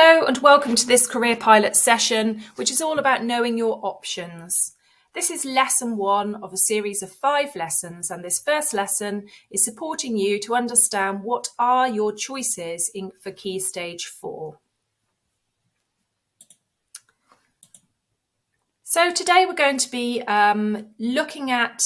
Hello and welcome to this Careerpilot session, which is all about knowing your options. This is lesson 1 of a series of 5 lessons, and this first lesson is supporting you to understand what are your choices for Key Stage 4. So today we're going to be looking at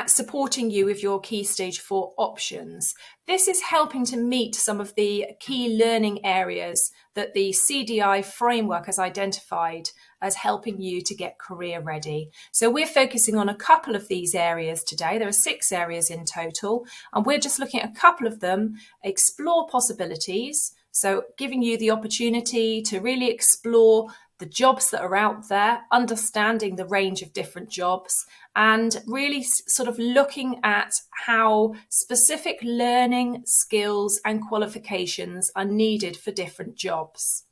supporting you with your Key Stage 4 options. This is helping to meet some of the key learning areas that the CDI framework has identified as helping you to get career ready. So we're focusing on a couple of these areas today. There are 6 areas in total, and we're just looking at a couple of them. Explore possibilities, so giving you the opportunity to really explore the jobs that are out there, understanding the range of different jobs, and really sort of looking at how specific learning, skills, and qualifications are needed for different jobs.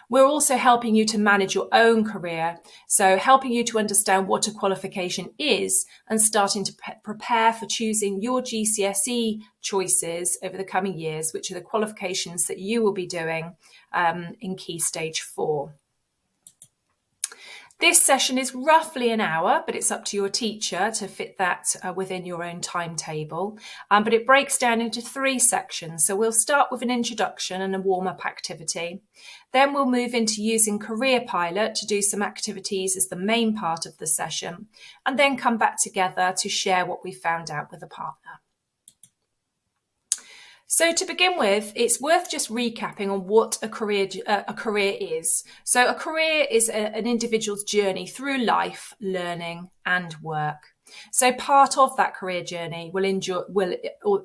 We're also helping you to manage your own career, so helping you to understand what a qualification is and starting to prepare for choosing your GCSE choices over the coming years, which are the qualifications that you will be doing in Key Stage 4. This session is roughly an hour, but it's up to your teacher to fit that within your own timetable. But it breaks down into 3 sections. So we'll start with an introduction and a warm-up activity. Then we'll move into using Careerpilot to do some activities as the main part of the session, and then come back together to share what we found out with a partner. So to begin with, it's worth just recapping on what a career is. So a career is an individual's journey through life, learning and work. So part of that career journey will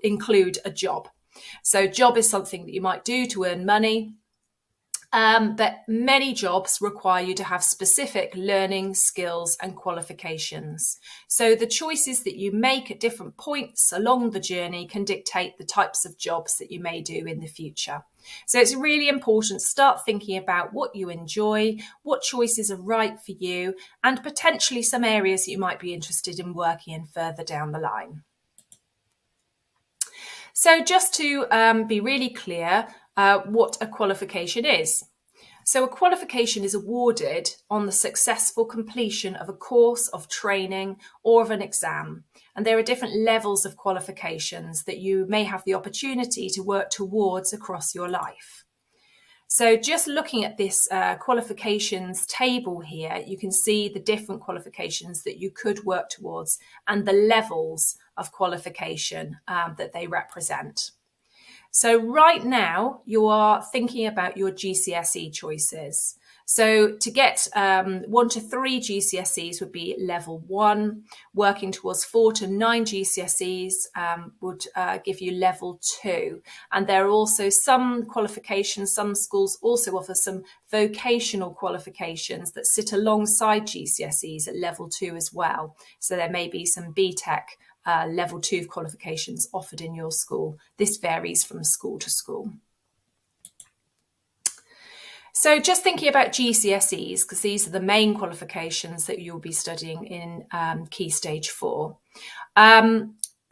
include a job. So job is something that you might do to earn money. But many jobs require you to have specific learning, skills and qualifications. So the choices that you make at different points along the journey can dictate the types of jobs that you may do in the future. So it's really important to start thinking about what you enjoy, what choices are right for you, and potentially some areas that you might be interested in working in further down the line. So just to be really clear, what a qualification is. So a qualification is awarded on the successful completion of a course of training or of an exam. And there are different levels of qualifications that you may have the opportunity to work towards across your life. So just looking at this qualifications table here, you can see the different qualifications that you could work towards and the levels of qualification that they represent. So right now you are thinking about your GCSE choices. So to get 1 to 3 GCSEs would be level 1. Working towards 4 to 9 GCSEs would give you level 2. And there are also some qualifications, some schools also offer some vocational qualifications that sit alongside GCSEs at level 2 as well. So there may be some BTEC level 2 qualifications offered in your school. This varies from school to school. So just thinking about GCSEs, because these are the main qualifications that you'll be studying in Key Stage 4.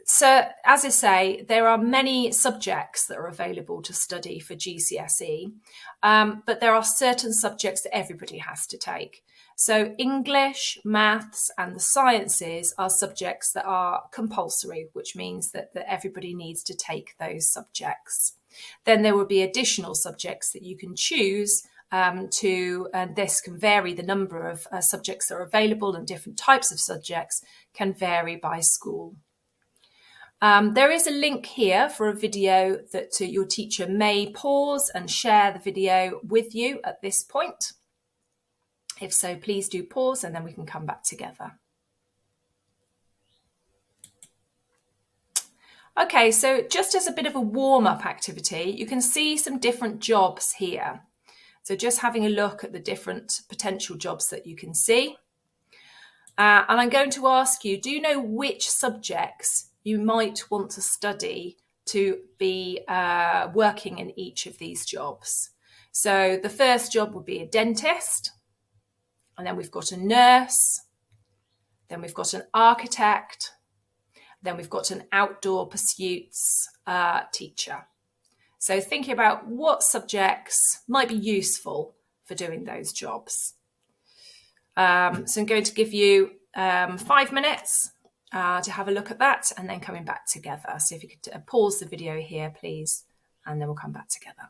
So as I say, there are many subjects that are available to study for GCSE, but there are certain subjects that everybody has to take. So English, maths and the sciences are subjects that are compulsory, which means that everybody needs to take those subjects. Then there will be additional subjects that you can choose and this can vary. The number of subjects that are available and different types of subjects can vary by school. There is a link here for a video that your teacher may pause and share the video with you at this point. If so, please do pause and then we can come back together. Okay, so just as a bit of a warm-up activity, you can see some different jobs here. So just having a look at the different potential jobs that you can see. And I'm going to ask you, do you know which subjects you might want to study to be working in each of these jobs? So the first job would be a dentist. And then we've got a nurse, then we've got an architect, then we've got an outdoor pursuits teacher. So thinking about what subjects might be useful for doing those jobs. So I'm going to give you 5 minutes to have a look at that and then coming back together. So if you could pause the video here, please, and then we'll come back together.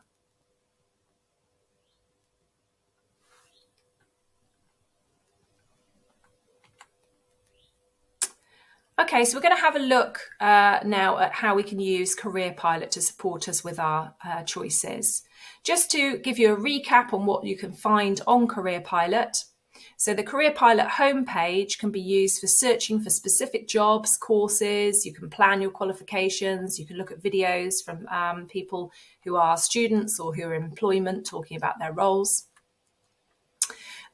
Okay, so we're going to have a look now at how we can use Careerpilot to support us with our choices. Just to give you a recap on what you can find on Careerpilot. So the Careerpilot homepage can be used for searching for specific jobs, courses. You can plan your qualifications. You can look at videos from people who are students or who are in employment talking about their roles.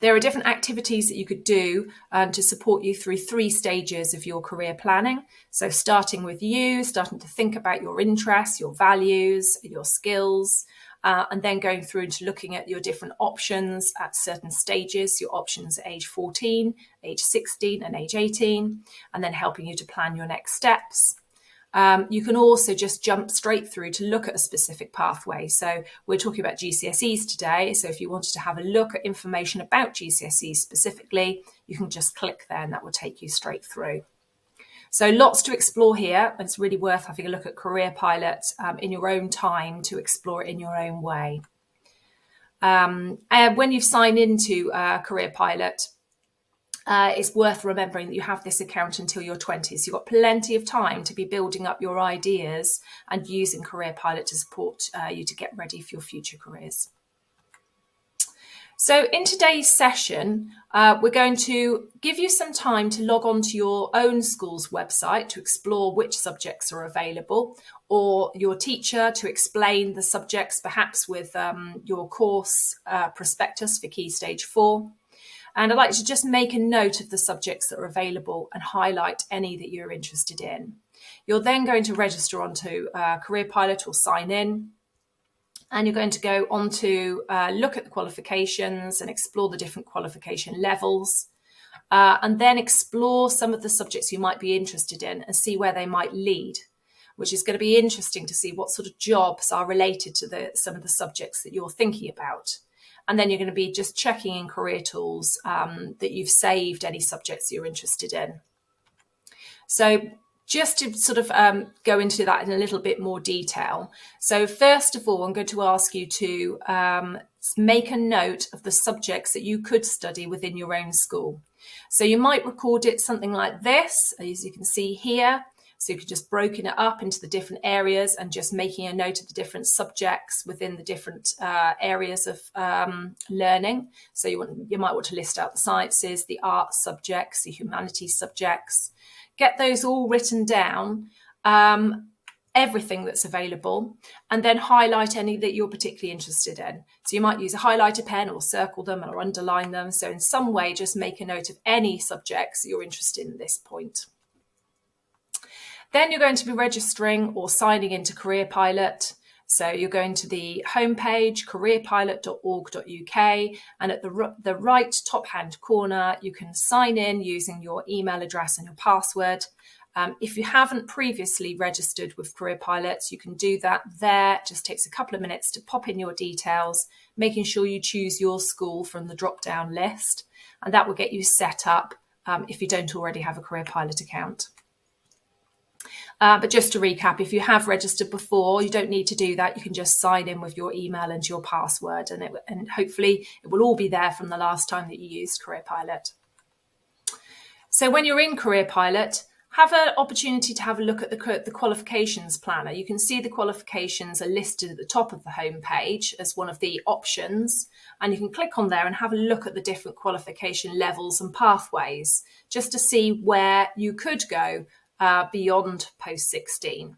There are different activities that you could do to support you through 3 stages of your career planning. So starting with you, starting to think about your interests, your values, your skills, and then going through into looking at your different options at certain stages, your options at age 14, age 16 and age 18, and then helping you to plan your next steps. You can also just jump straight through to look at a specific pathway. So we're talking about GCSEs today. So if you wanted to have a look at information about GCSEs specifically, you can just click there and that will take you straight through. So lots to explore here. It's really worth having a look at Careerpilot in your own time to explore it in your own way. And when you've signed into Careerpilot, it's worth remembering that you have this account until your 20s. You've got plenty of time to be building up your ideas and using Careerpilot to support you to get ready for your future careers. So in today's session, we're going to give you some time to log on to your own school's website to explore which subjects are available, or your teacher to explain the subjects, perhaps with your course prospectus for Key Stage 4. And I'd like to just make a note of the subjects that are available and highlight any that you're interested in. You're then going to register onto Careerpilot or sign in. And you're going to go on to look at the qualifications and explore the different qualification levels. And then explore some of the subjects you might be interested in and see where they might lead, which is going to be interesting to see what sort of jobs are related to some of the subjects that you're thinking about. And then you're going to be just checking in Career Tools that you've saved any subjects you're interested in. So just to sort of go into that in a little bit more detail. So first of all, I'm going to ask you to make a note of the subjects that you could study within your own school. So you might record it something like this, as you can see here. So you could just broken it up into the different areas and just making a note of the different subjects within the different areas of learning. So you might want to list out the sciences, the arts subjects, the humanities subjects. Get those all written down, everything that's available, and then highlight any that you're particularly interested in. So you might use a highlighter pen or circle them or underline them. So in some way, just make a note of any subjects that you're interested in at this point. Then you're going to be registering or signing into Careerpilot. So you're going to the homepage, careerpilot.org.uk, and at the right top-hand corner, you can sign in using your email address and your password. If you haven't previously registered with Careerpilot, you can do that there. It just takes a couple of minutes to pop in your details, making sure you choose your school from the drop-down list, and that will get you set up if you don't already have a Careerpilot account. But just to recap, if you have registered before, you don't need to do that. You can just sign in with your email and your password, and hopefully it will all be there from the last time that you used Careerpilot. So when you're in Careerpilot, have an opportunity to have a look at the qualifications planner. You can see the qualifications are listed at the top of the homepage as one of the options, and you can click on there and have a look at the different qualification levels and pathways just to see where you could go beyond post-16.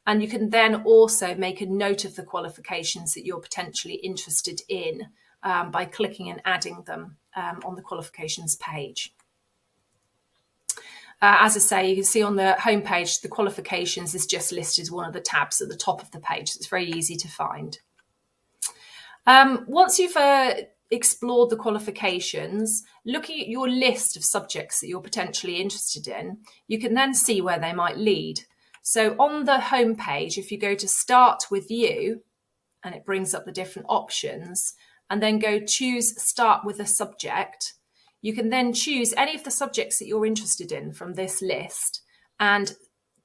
And you can then also make a note of the qualifications that you're potentially interested in by clicking and adding them on the qualifications page. As I say, you can see on the homepage, the qualifications is just listed as one of the tabs at the top of the page. So it's very easy to find. Once you've explored the qualifications, looking at your list of subjects that you're potentially interested in, you can then see where they might lead. So on the home page, if you go to Start with You, and it brings up the different options, and then go choose start with a subject, you can then choose any of the subjects that you're interested in from this list and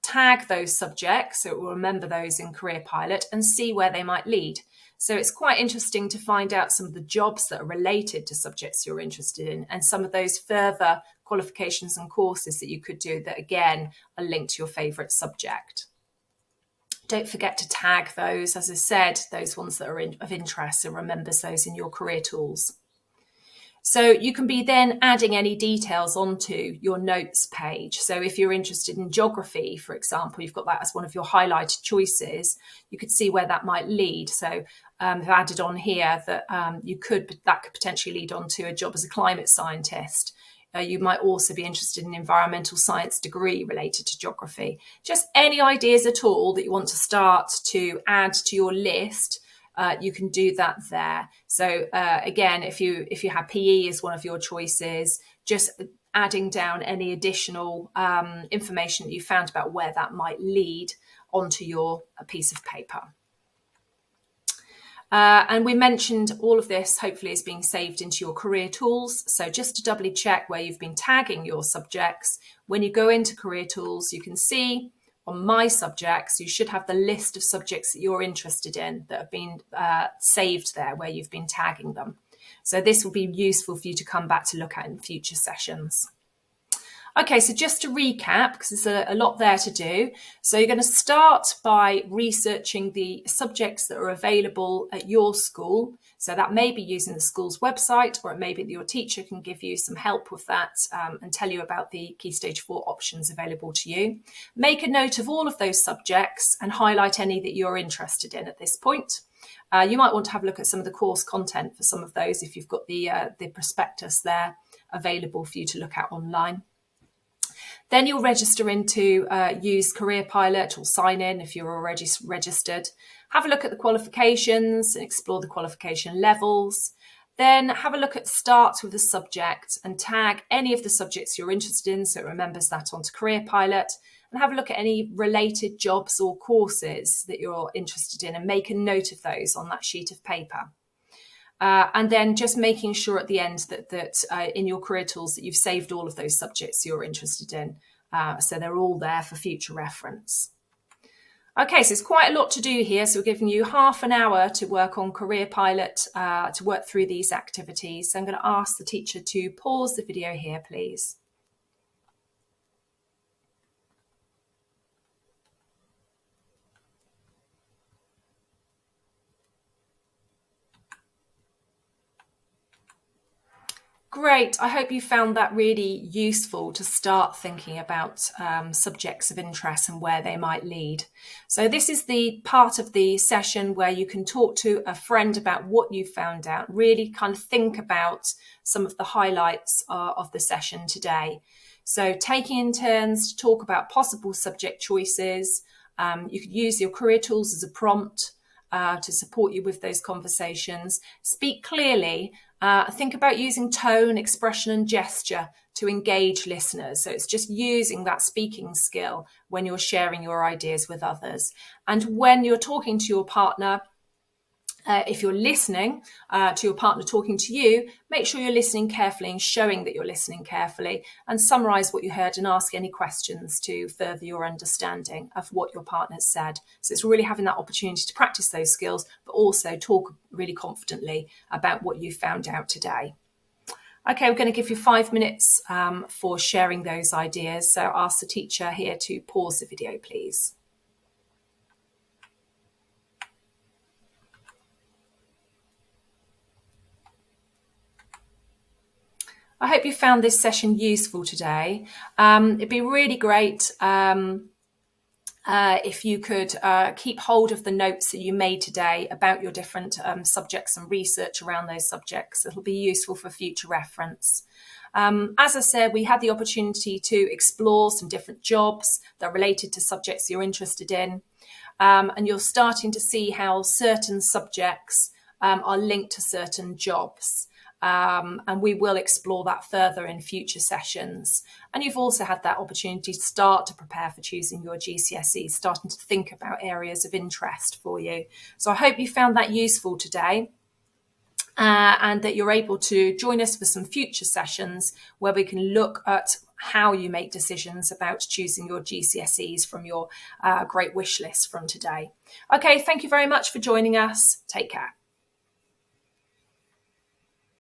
tag those subjects, so it will remember those in Careerpilot, and see where they might lead. So it's quite interesting to find out some of the jobs that are related to subjects you're interested in, and some of those further qualifications and courses that you could do that, again, are linked to your favourite subject. Don't forget to tag those, as I said, those ones that are of interest, and remembers those in your career tools. So you can be then adding any details onto your notes page. So if you're interested in geography, for example, you've got that as one of your highlighted choices, you could see where that might lead. So I've added on here that that could potentially lead on to a job as a climate scientist. You might also be interested in an environmental science degree related to geography. Just any ideas at all that you want to start to add to your list, you can do that there. So again, if you have PE as one of your choices, just adding down any additional information that you found about where that might lead onto your piece of paper. And we mentioned all of this hopefully is being saved into your career tools. So just to doubly check where you've been tagging your subjects, when you go into career tools, you can see on my subjects, you should have the list of subjects that you're interested in that have been saved there where you've been tagging them. So this will be useful for you to come back to look at in future sessions. Okay, so just to recap, because there's a lot there to do. So you're going to start by researching the subjects that are available at your school. So that may be using the school's website, or it may be that your teacher can give you some help with that and tell you about the Key Stage 4 options available to you. Make a note of all of those subjects and highlight any that you're interested in at this point. You might want to have a look at some of the course content for some of those if you've got the prospectus there available for you to look at online. Then you'll register into use Careerpilot or sign in if you're already registered. Have a look at the qualifications and explore the qualification levels. Then have a look at start with the subject and tag any of the subjects you're interested in, so it remembers that onto Careerpilot. And have a look at any related jobs or courses that you're interested in and make a note of those on that sheet of paper. And then just making sure at the end that in your career tools that you've saved all of those subjects you're interested in. So they're all there for future reference. Okay, so it's quite a lot to do here. So we're giving you half an hour to work on Careerpilot, to work through these activities. So I'm going to ask the teacher to pause the video here, please. Great. I hope you found that really useful to start thinking about subjects of interest and where they might lead. So this is the part of the session where you can talk to a friend about what you found out, really kind of think about some of the highlights of the session today. So taking in turns to talk about possible subject choices. You could use your career tools as a prompt to support you with those conversations. Speak clearly. Think about using tone, expression and gesture to engage listeners. So it's just using that speaking skill when you're sharing your ideas with others. And when you're talking to your partner, if you're listening to your partner talking to you, make sure you're listening carefully and showing that you're listening carefully, and summarize what you heard and ask any questions to further your understanding of what your partner's said. So it's really having that opportunity to practice those skills, but also talk really confidently about what you found out today. Okay, we're going to give you 5 minutes for sharing those ideas. So I'll ask the teacher here to pause the video, please. I hope you found this session useful today. It'd be really great if you could keep hold of the notes that you made today about your different subjects and research around those subjects. It'll be useful for future reference. As I said, we had the opportunity to explore some different jobs that are related to subjects you're interested in. And you're starting to see how certain subjects are linked to certain jobs. and we will explore that further in future sessions. And you've also had that opportunity to start to prepare for choosing your GCSEs, starting to think about areas of interest for you. So I hope you found that useful today. And that you're able to join us for some future sessions where we can look at how you make decisions about choosing your GCSEs from your great wish list from today. Okay, thank you very much for joining us. Take care.